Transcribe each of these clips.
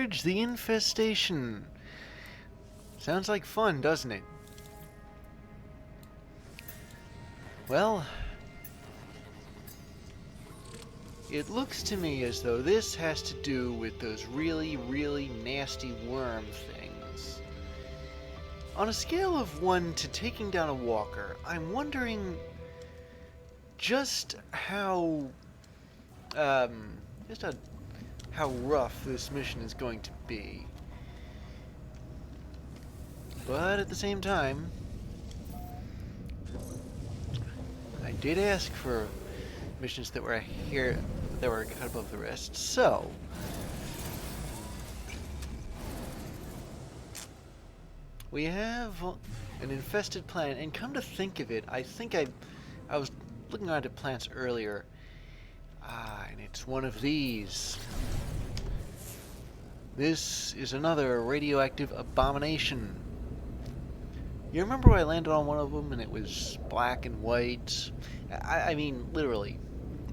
Purge the infestation. Sounds like fun, doesn't it? Well, it looks to me as though this has to do with those really, really nasty worm things. On a scale of 1 to taking down a walker, I'm wondering just how how rough this mission is going to be. But at the same time, I did ask for missions that were here that were cut above the rest, so we have an infested planet, and come to think of it, I think I was looking around at plants earlier, and it's one of these. This is another radioactive abomination. You remember when I landed on one of them and it was black and white? I mean, literally,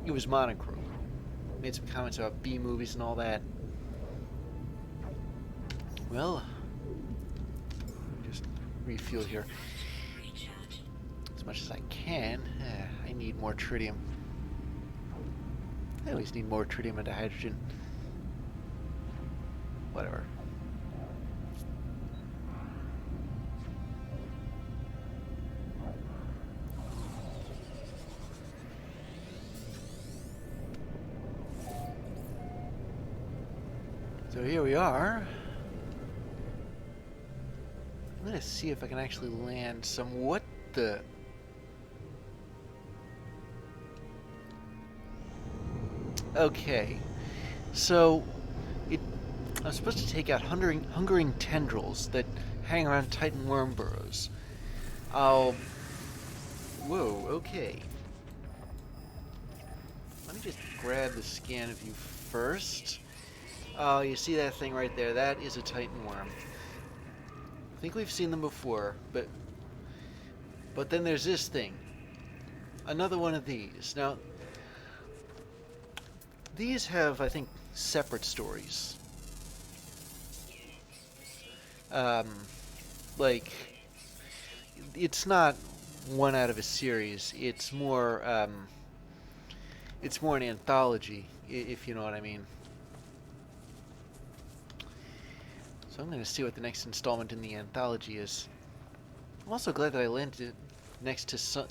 it was monochrome. Made some comments about B movies and all that. Well, just refuel here as much as I can. I need more tritium. I always need more tritium into hydrogen. Whatever. So here we are. I'm gonna see if I can actually land some. What the? Okay, so I'm supposed to take out hungering tendrils that hang around Titan worm burrows. Whoa, okay. Let me just grab the scan view first. Oh, you see that thing right there? That is a Titan worm. I think we've seen them before, but then there's this thing. Another one of these. Now, these have, I think, separate stories. Like, it's not one out of a series. It's more an anthology, if you know what I mean. So I'm going to see what the next installment in the anthology is. I'm also glad that I landed next to such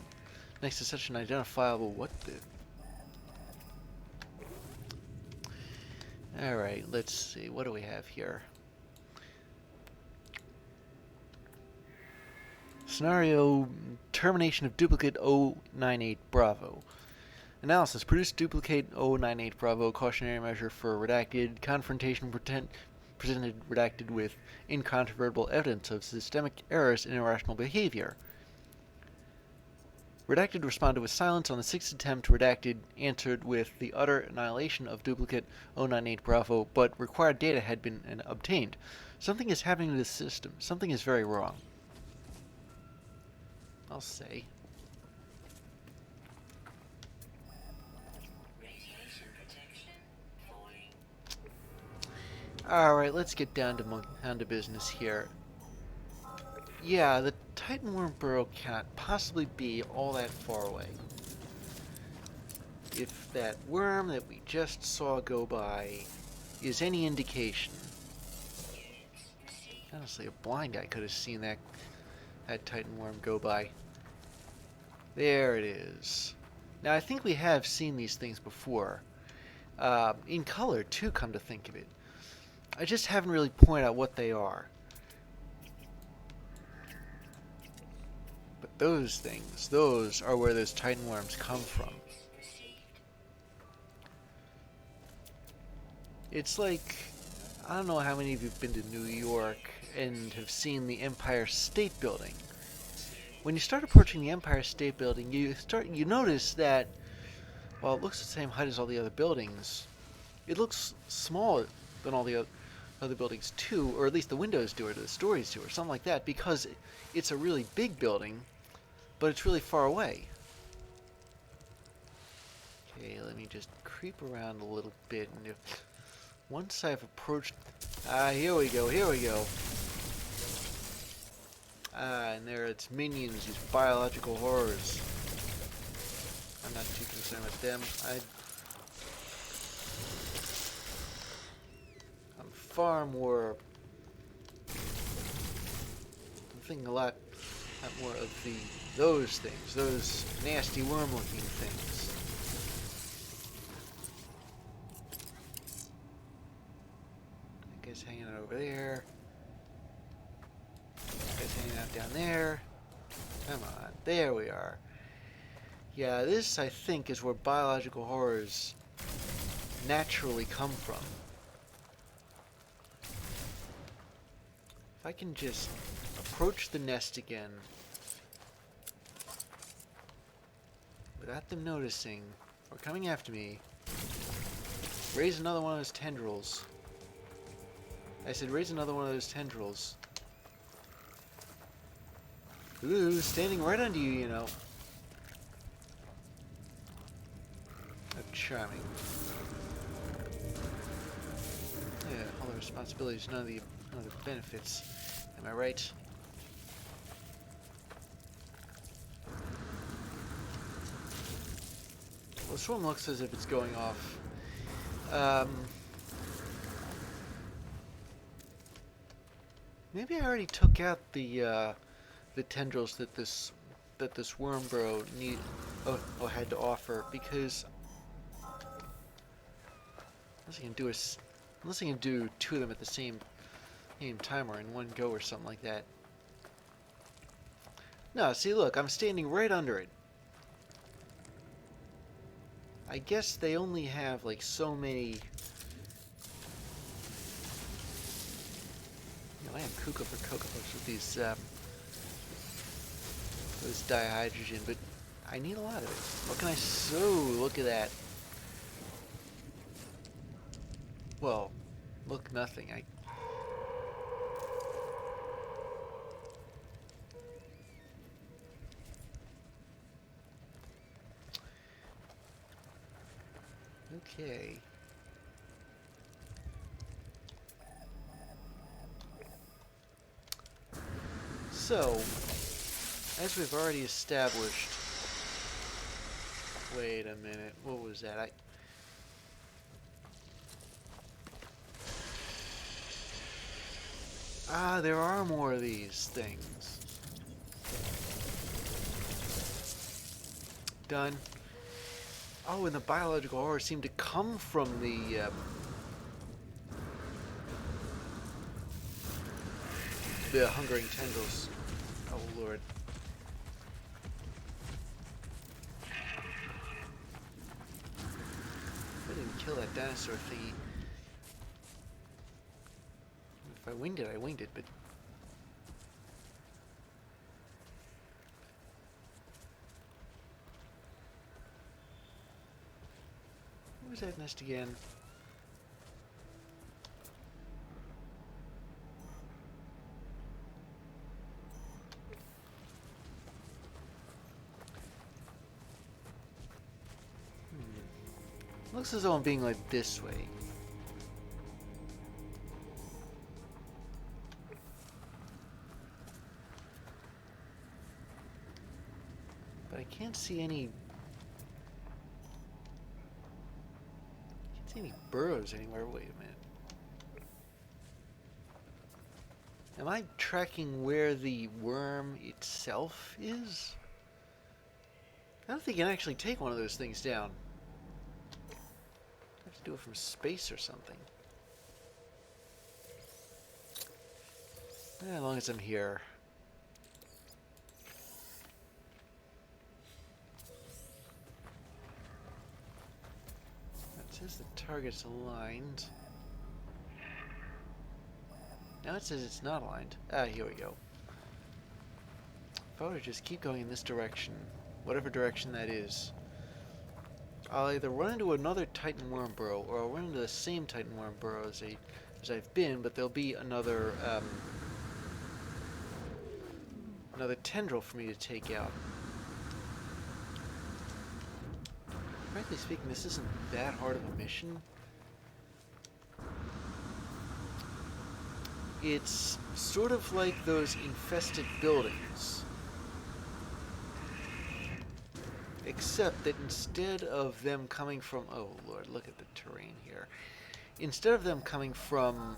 an identifiable what the. All right, let's see. What do we have here? Scenario: termination of duplicate 098 Bravo. Analysis: produce duplicate 098 Bravo. Cautionary measure for redacted. Confrontation presented redacted with incontrovertible evidence of systemic errors in irrational behavior. Redacted responded with silence on the sixth attempt. Redacted answered with the utter annihilation of duplicate 098 Bravo, but required data had been obtained. Something is happening to this system. Something is very wrong. I'll say. Alright, let's get down to business here. Yeah, the Titan worm burrow can't possibly be all that far away. If that worm that we just saw go by is any indication. Honestly, a blind guy could have seen that Titan worm go by. There it is. Now, I think we have seen these things before. In color, too, come to think of it. I just haven't really pointed out what they are. But those things, those are where those Titan worms come from. It's like, I don't know how many of you have been to New York and have seen the Empire State Building. When you start approaching the Empire State Building, you notice that, while it looks the same height as all the other buildings, it looks smaller than all the other buildings too, or at least the windows do, or the stories do, or something like that, because it's a really big building, but it's really far away. Okay, let me just creep around a little bit, and once I've approached Here we go, here we go. And there it's minions, these biological horrors. I'm not too concerned with them. I'm far more... I'm thinking a lot more of those things, those nasty worm-looking things. That guy's hanging out over there. That guy's hanging out down there. Come on, there we are. Yeah, this, I think, is where biological horrors naturally come from. If I can just approach the nest again without them noticing or coming after me, raise another one of those tendrils. I said raise another one of those tendrils. Ooh, standing right under you, you know. Oh, charming. Yeah, all the responsibilities, none of the benefits. Am I right? Well, the swarm looks as if it's going off. Maybe I already took out the tendrils that this worm bro had to offer, because unless I can do two of them at the same time or in one go or something like that. No, see, look, I'm standing right under it. I guess they only have like so many. You know, I am cuckoo for Cocoa Puffs with these those dihydrogen, but I need a lot of it. What can I sow? Look at that. Well, look, nothing. Okay. So, as we've already established... Wait a minute, what was that? There are more of these things. Done. Oh, and the biological horrors seem to come from the hungering tendrils. Oh, Lord. I didn't kill that dinosaur thingy. If I winged it, I winged it, but... What was that nest again? Looks as though I'm being led this way. But I can't see any burrows anywhere. Wait a minute. Am I tracking where the worm itself is? I don't think you can actually take one of those things down. I have to do it from space or something. As long as I'm here. That says the target's aligned. Now it says it's not aligned. Here we go. If I were to just keep going in this direction, whatever direction that is, I'll either run into another Titan worm burrow, or I'll run into the same Titan worm burrow as I've been, but there'll be another tendril for me to take out. Frankly speaking, this isn't that hard of a mission. It's sort of like those infested buildings, except that instead of them coming from, oh lord, look at the terrain here. Instead of them coming from,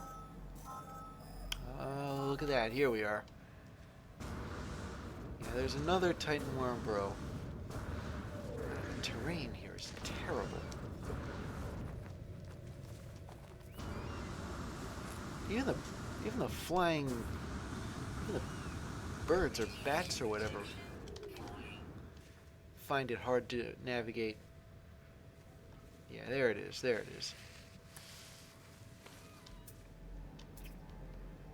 oh look at that, here we are. Yeah, there's another Titan worm bro. The terrain here is terrible. Even the flying, even the birds or bats or whatever find it hard to navigate. Yeah, there it is. There it is.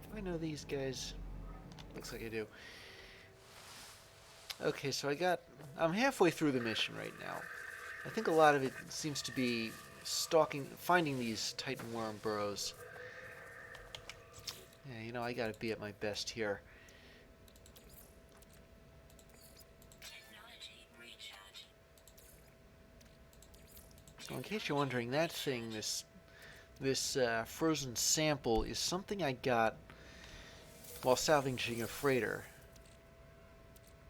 Do I know these guys? Looks like I do. Okay, so I'm halfway through the mission right now. I think a lot of it seems to be finding these Titan worm burrows. Yeah, you know, I gotta be at my best here. So in case you're wondering, that thing, this frozen sample, is something I got while salvaging a freighter.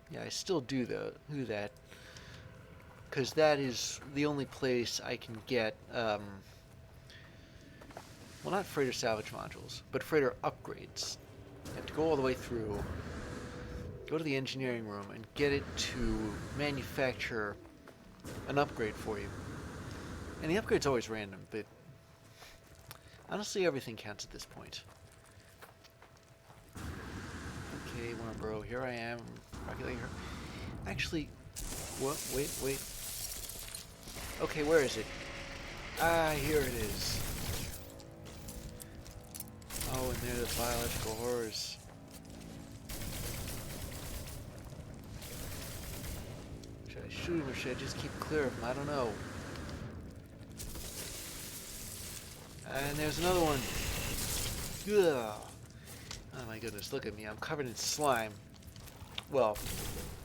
Yeah, I still do that, because that is the only place I can get, well, not freighter salvage modules, but freighter upgrades. You have to go all the way through, go to the engineering room, and get it to manufacture an upgrade for you. And the upgrade's always random, but honestly, everything counts at this point. Okay, Wormbro, here I am. Actually, what? Wait. Okay, where is it? Ah, here it is. Oh, and there are the biological horrors. Should I shoot him or should I just keep clear of him? I don't know. And there's another one. Ugh. Oh my goodness, look at me. I'm covered in slime. Well,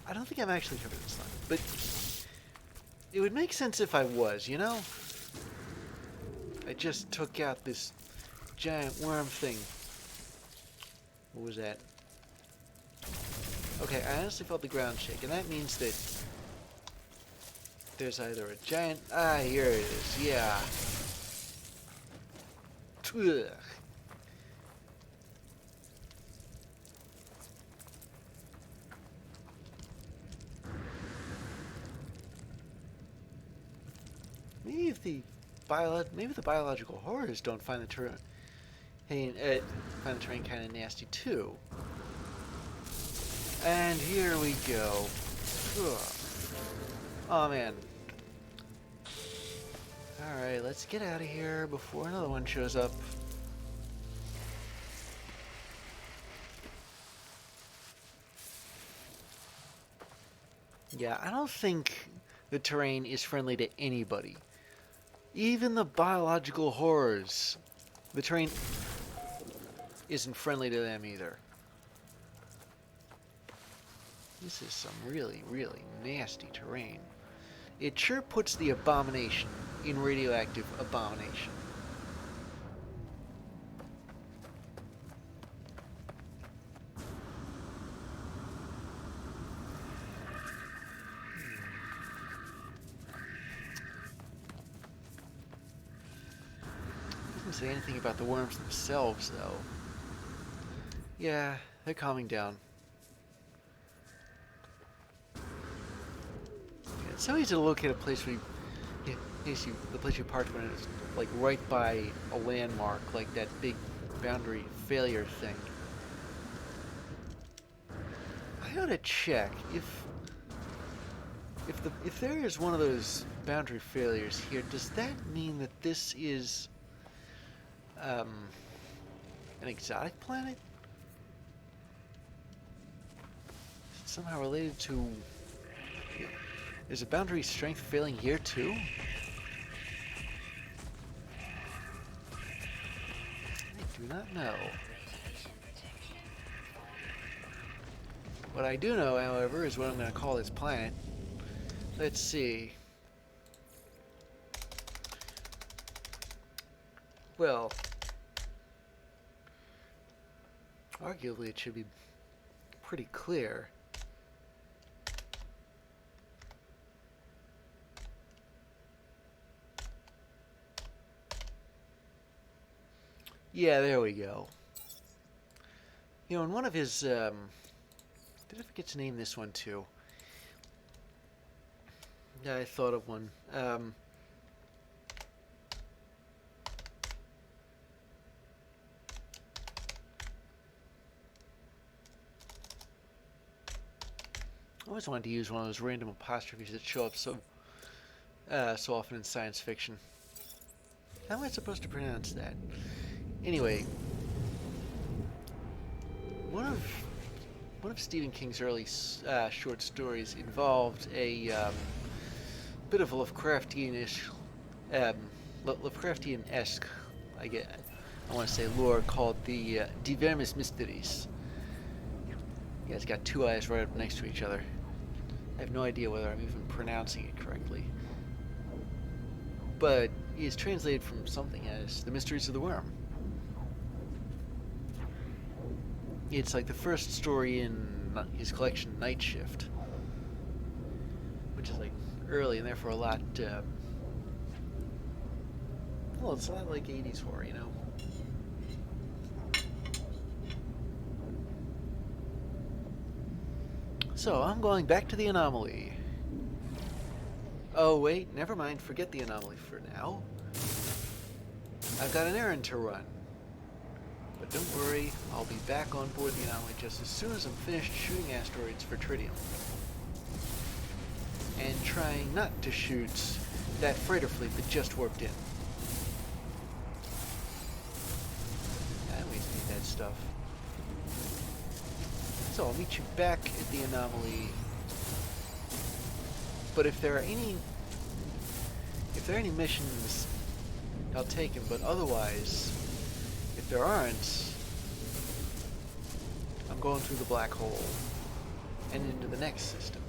I don't think I'm actually covered in slime, but it would make sense if I was, you know? I just took out this giant worm thing. What was that? Okay, I honestly felt the ground shake, and that means that there's either a giant... Ah, here it is, yeah. Ugh. Maybe the biological horrors don't find the terrain kind of nasty too. And here we go. Ugh. Oh man. All right, let's get out of here before another one shows up. Yeah, I don't think the terrain is friendly to anybody. Even the biological horrors. The terrain isn't friendly to them either. This is some really, really nasty terrain. It sure puts the abomination in radioactive abomination. Doesn't say anything about the worms themselves, though. Yeah, they're calming down. Yeah, it's so easy to locate a place where the place you parked when it's like right by a landmark, like that big boundary failure thing. I ought to check if there is one of those boundary failures here. Does that mean that this is an exotic planet? Is it somehow related to? Is a boundary strength failing here too? I do not know. What I do know, however, is what I'm going to call this planet. Let's see. Well, Arguably, it should be pretty clear. Yeah, there we go. You know, in one of his, did I forget to name this one too? Yeah, I thought of one. I always wanted to use one of those random apostrophes that show up so often in science fiction. How am I supposed to pronounce that? Anyway, one of Stephen King's early short stories involved a bit of a Lovecraftian-esque, I want to say, lore called the De Vermis Mysteries. You guys got two eyes right up next to each other. I have no idea whether I'm even pronouncing it correctly. But it's translated from something as The Mysteries of the Worm. It's like the first story in his collection, Night Shift, which is like early and therefore a lot, well, it's a lot like 80s horror, you know? So, I'm going back to the anomaly. Oh, wait, never mind. Forget the anomaly for now. I've got an errand to run. But don't worry, I'll be back on board the anomaly just as soon as I'm finished shooting asteroids for tritium. And trying not to shoot that freighter fleet that just warped in. I always need that stuff. So I'll meet you back at the anomaly. But if there are any missions, I'll take them. But otherwise, if there aren't, I'm going through the black hole and into the next system.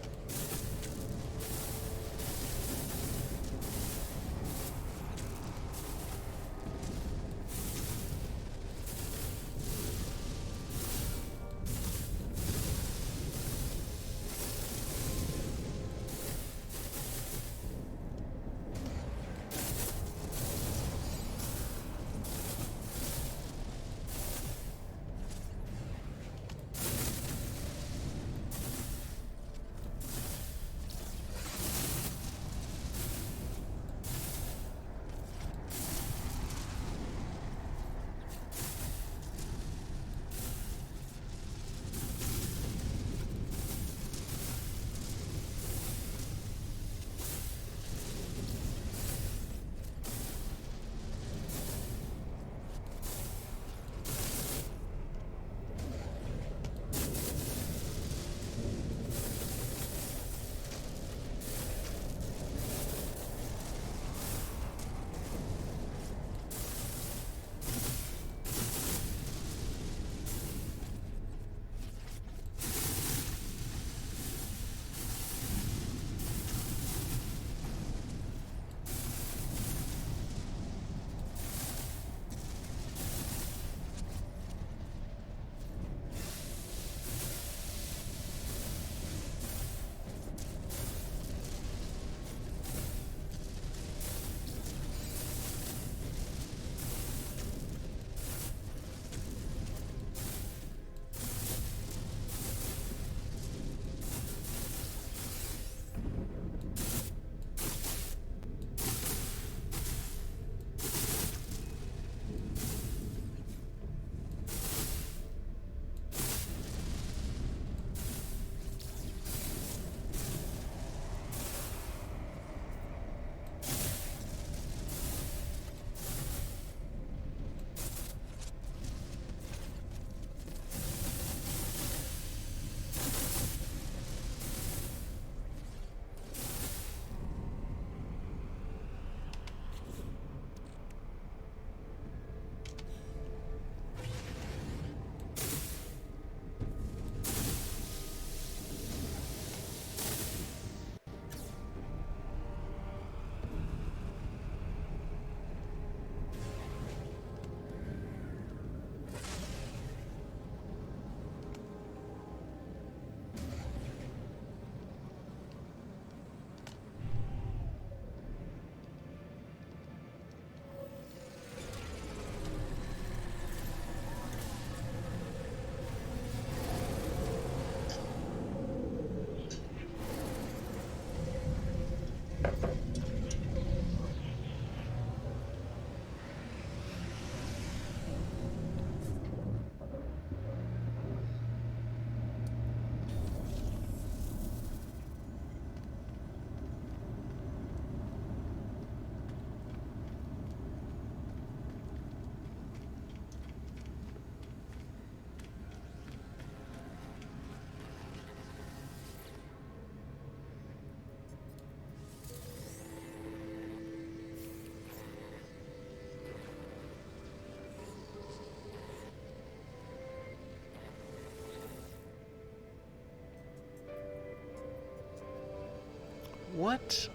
What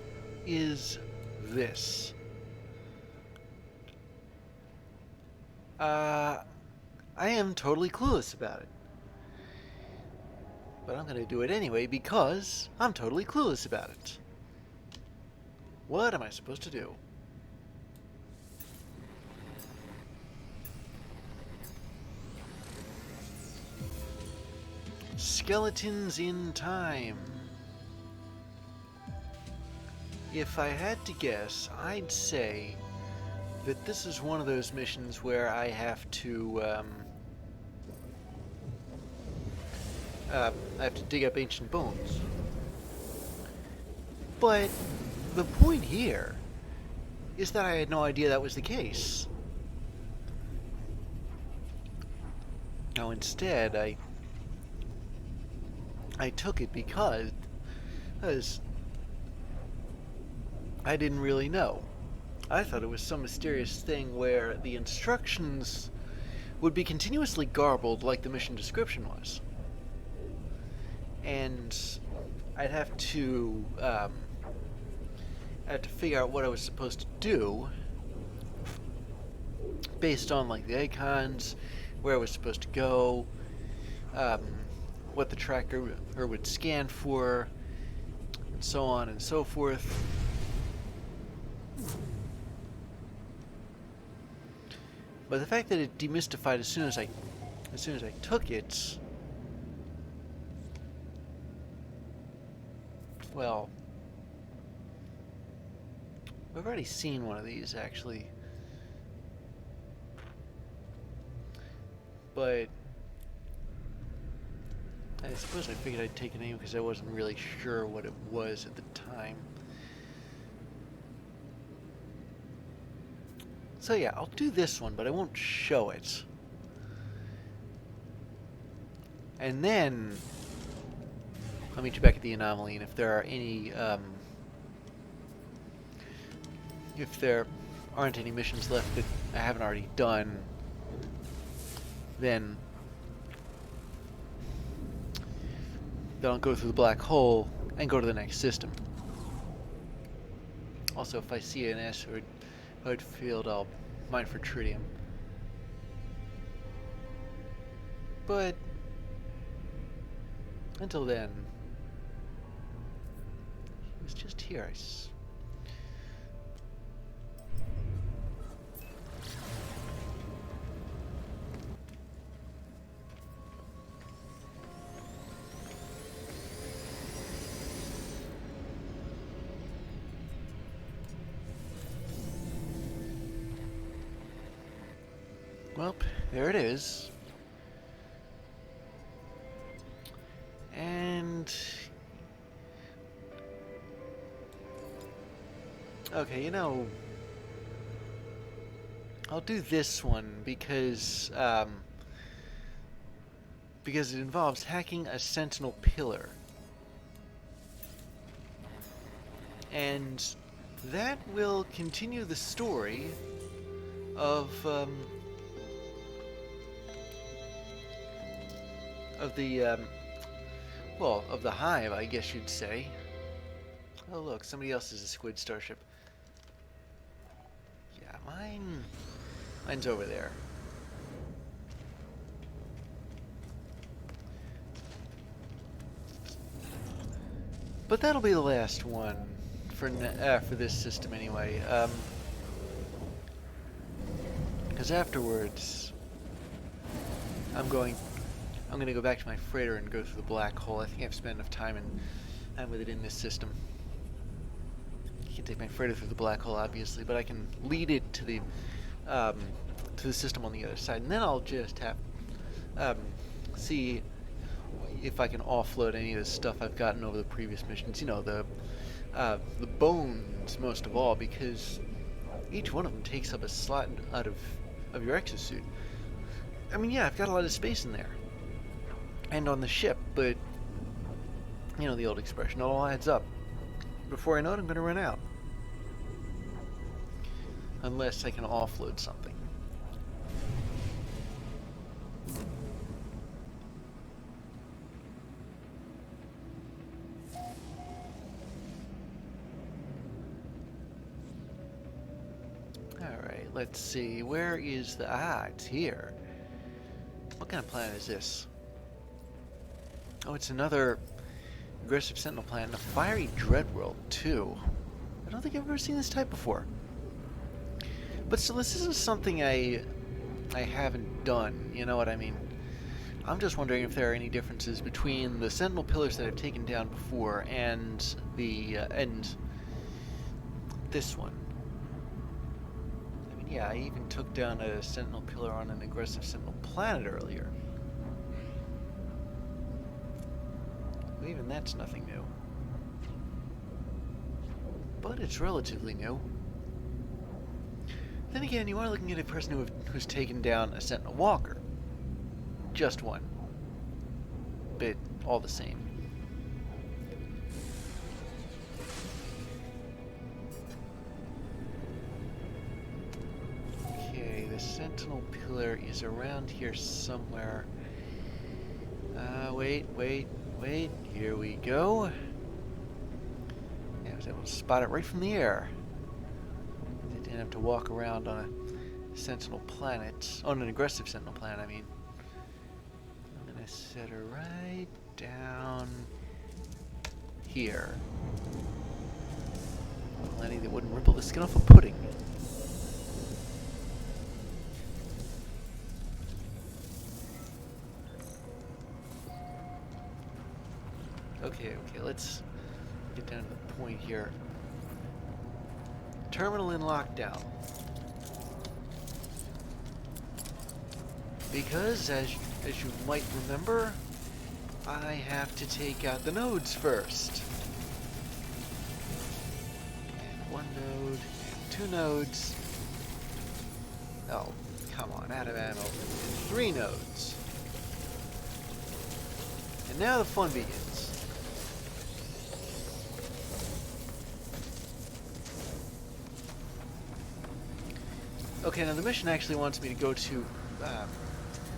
is this? I am totally clueless about it. But I'm gonna do it anyway because I'm totally clueless about it. What am I supposed to do? Skeletons in time. If I had to guess, I'd say that this is one of those missions where I have to dig up ancient bones. But the point here is that I had no idea that was the case. Now instead, I took it because I didn't really know. I thought it was some mysterious thing where the instructions would be continuously garbled like the mission description was. And I'd have to figure out what I was supposed to do based on like the icons, where I was supposed to go, what the tracker would scan for, and so on and so forth. But the fact that it demystified as soon as I took it, well, we've already seen one of these actually, but I suppose I figured I'd take a name because I wasn't really sure what it was at the time. So yeah, I'll do this one, but I won't show it. And then I'll meet you back at the anomaly, and if there are any, if there aren't any missions left that I haven't already done, then I'll go through the black hole and go to the next system. Also, if I see an asteroid field, I'll mine for tritium. But until then, he was just here. Well, there it is. And okay, you know, I'll do this one because it involves hacking a sentinel pillar. And that will continue the story of the hive, I guess you'd say. Oh look, somebody else is a squid starship. Yeah, mine's over there. But that'll be the last one for this system anyway. Because afterwards, I'm going to go back to my freighter and go through the black hole. I think I've spent enough time with it in this system. I can take my freighter through the black hole, obviously, but I can lead it to the system on the other side, and then I'll just have see if I can offload any of the stuff I've gotten over the previous missions. You know, the bones most of all, because each one of them takes up a slot out of your exosuit. I mean, yeah, I've got a lot of space in there. And on the ship, but you know the old expression, it all adds up. Before I know it, I'm going to run out. Unless I can offload something. Alright, let's see. Where is the... Ah, it's here. What kind of planet is this? Oh, it's another aggressive sentinel planet. A fiery dread world, too. I don't think I've ever seen this type before. But still, this isn't something I haven't done. You know what I mean? I'm just wondering if there are any differences between the sentinel pillars that I've taken down before and the and this one. I mean, yeah, I even took down a sentinel pillar on an aggressive sentinel planet earlier. Well, even that's nothing new. But it's relatively new. Then again, you are looking at a person who's taken down a sentinel walker. Just one. But all the same. Okay, the sentinel pillar is around here somewhere. Wait. Here we go. Yeah, I was able to spot it right from the air. I didn't have to walk around on a sentinel planet. On an aggressive sentinel planet, I mean. I'm gonna set her right down here. Plenty that wouldn't ripple the skin off a pudding. Okay, let's get down to the point here. Terminal in lockdown. Because, as you might remember, I have to take out the nodes first. And one node, and two nodes. Oh, come on, out of ammo. And three nodes. And now the fun begins. Okay, now the mission actually wants me to go to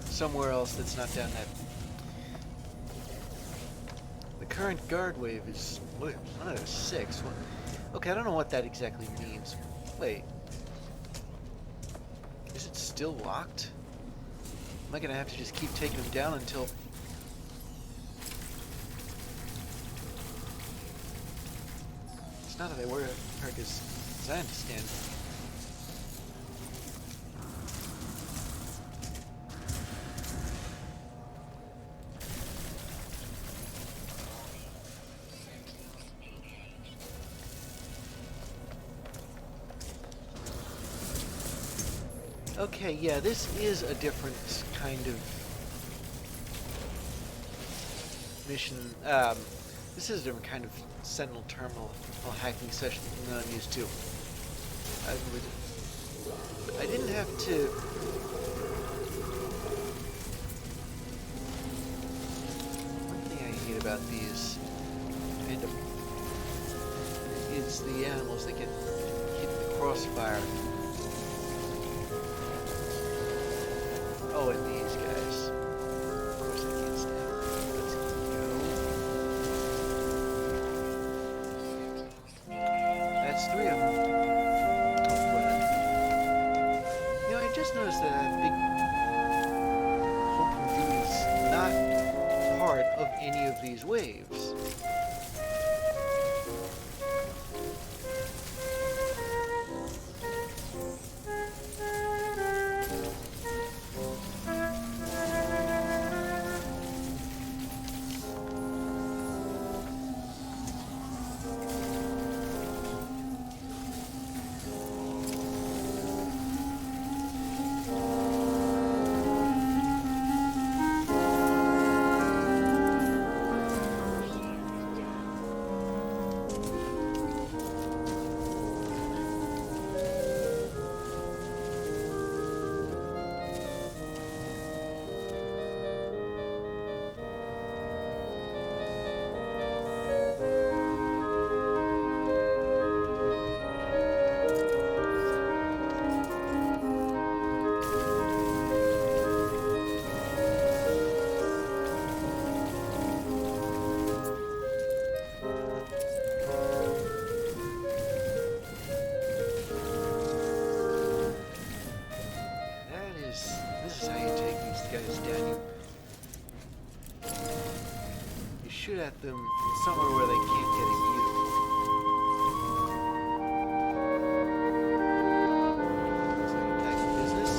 somewhere else that's not down that. The current guard wave is 106. Okay, I don't know what that exactly means. Wait, is it still locked? Am I gonna have to just keep taking them down until? It's not that they work as I understand. Okay, yeah, this is a different kind of mission. This is a different kind of Sentinel terminal hacking session than I'm used to. I didn't have to. One thing I hate about these kind of is the animals that get hit in the crossfire. Oh, and these guys. Of course I can't stand them. Let's go. That's three of them. You know, I just noticed that big open view is not part of any of these waves. shoot at them somewhere where they can't get at you. So back to business.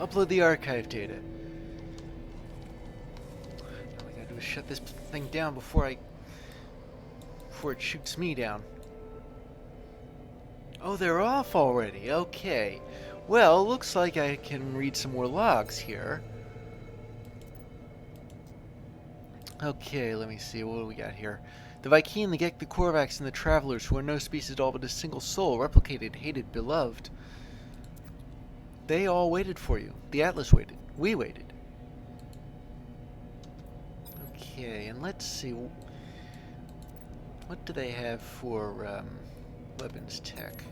Upload the archive data. All I gotta do is shut this thing down before it shoots me down. Oh, they're off already. Okay. Well, looks like I can read some more logs here. Okay, let me see. What do we got here? The Viking, the Gek, the Korvax, and the Travelers, who are no species at all but a single soul, replicated, hated, beloved. They all waited for you. The Atlas waited. We waited. Okay, and let's see. What do they have for weapons tech?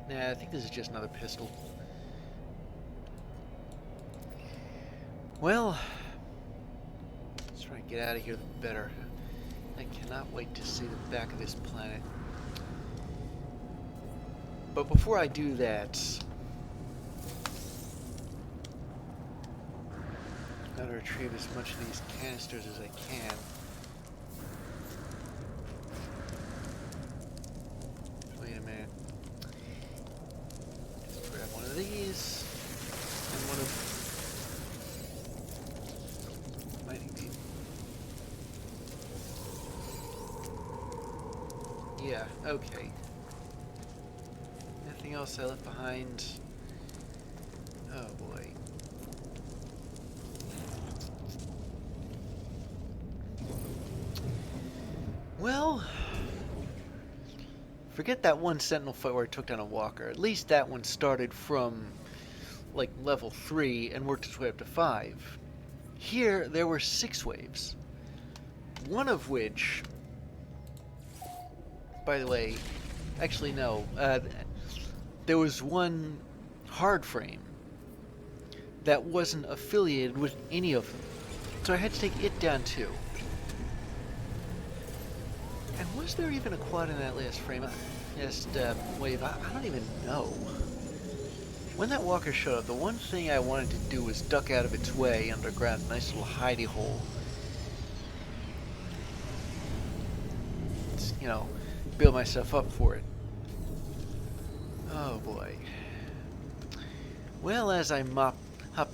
Nah, I think this is just another pistol. Well, let's try and get out of here the better. I cannot wait to see the back of this planet. But before I do that... Try to retrieve as much of these canisters as I can. Wait a minute. Just grab one of these. And one of... mighty beam. Yeah, okay. Nothing else I left behind. Oh boy. Well, forget that one sentinel fight where I took down a walker. At least that one started from, like, level 3 and worked its way up to 5. Here, there were 6 waves. One of which, by the way, actually no, there was one hard frame that wasn't affiliated with any of them. So I had to take it down too. And was there even a quad in that last frame? Wave, I don't even know. When that walker showed up, the one thing I wanted to do was duck out of its way underground, a nice little hidey hole. Just, you know, build myself up for it. Oh boy. Well, as I mop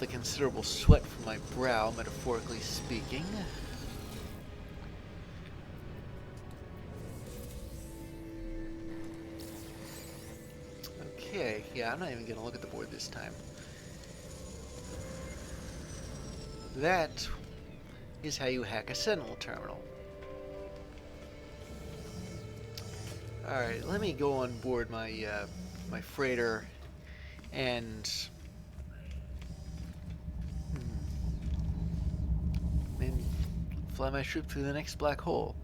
the considerable sweat from my brow, metaphorically speaking. Okay, yeah, I'm not even gonna look at the board this time. That is how you hack a sentinel terminal. Alright, let me go on board my my freighter and fly my ship through the next black hole.